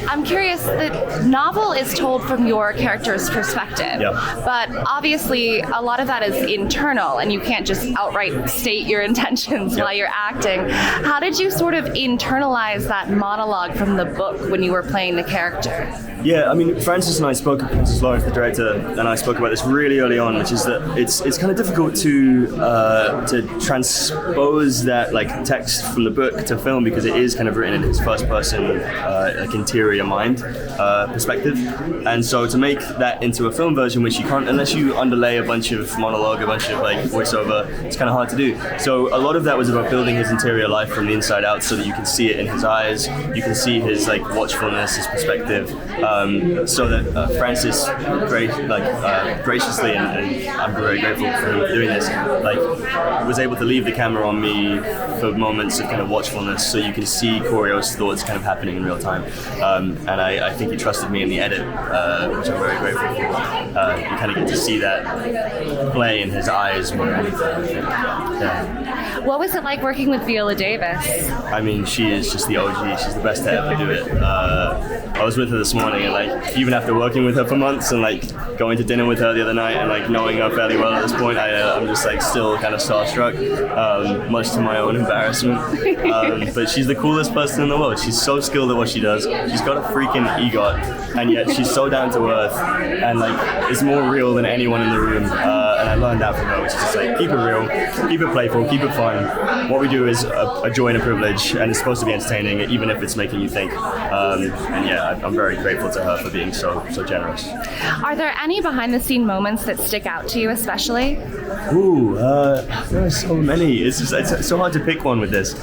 I'm curious, the novel is told from your character's perspective, but obviously a lot of that is internal and you can't just outright state your intentions while you're acting. How did you sort of internalize that monologue from the book when you were playing the character? Yeah, I mean, Francis and I spoke, Francis Lawrence, the director, and I spoke about this really early on, which is that it's kind of difficult to transpose that like text from the book to film because it is kind of written in his first person, like interior mind perspective, and so to make that into a film version, which you can't unless you underlay a bunch of monologue, a bunch of like voiceover, it's kind of hard to do. So a lot of that was about building his interior life from the inside out, so that you can see it in his eyes, you can see his like watchfulness, his perspective. So that Francis graciously, and I'm very grateful for him for doing this, like was able to leave the camera on me for moments of kind of watchfulness, so you can see Koryo's thoughts kind of happening in real time. And I think he trusted me in the edit, which I'm very grateful for. You kind of get to see that play in his eyes more than anything. Yeah. What was it like working with Viola Davis? I mean, she is just the OG. She's the best to ever do it. I was with her this morning, and like even after working with her for months and like going to dinner with her the other night and like knowing her fairly well at this point, I'm just like still kind of starstruck, much to my own embarrassment. But she's the coolest person in the world. She's so skilled at what she does. She's got a freaking EGOT, and yet she's so down to earth and like is more real than anyone in the room. And I learned that from her, which is just like keep it real, keep it playful, keep it fun. What we do is a joy and a privilege, and it's supposed to be entertaining, even if it's making you think. And yeah, I'm very grateful to her for being so generous. Are there any behind-the-scene moments that stick out to you especially? Ooh, there are so many. It's so hard to pick one with this.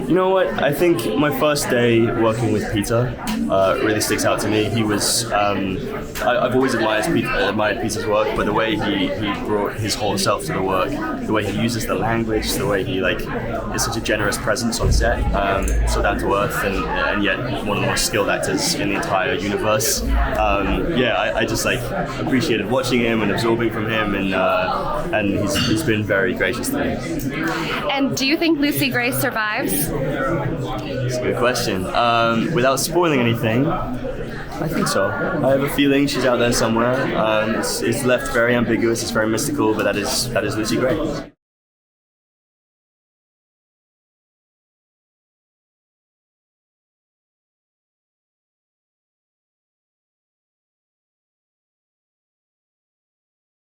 You know what? I think my first day working with Peter really sticks out to me. He was, I've always admired Peter's work, but the way he brought his whole self to the work, the way he uses the language, the way he like is such a generous presence on set, so down to earth, and yet one of the most skilled actors in the entire universe. I just like appreciated watching him and absorbing from him, and he's been very gracious to me. And do you think Lucy Gray survives? It's a good question. Without spoiling anything, I think so. I have a feeling she's out there somewhere. It's left very ambiguous, it's very mystical, but that is Lucy Gray.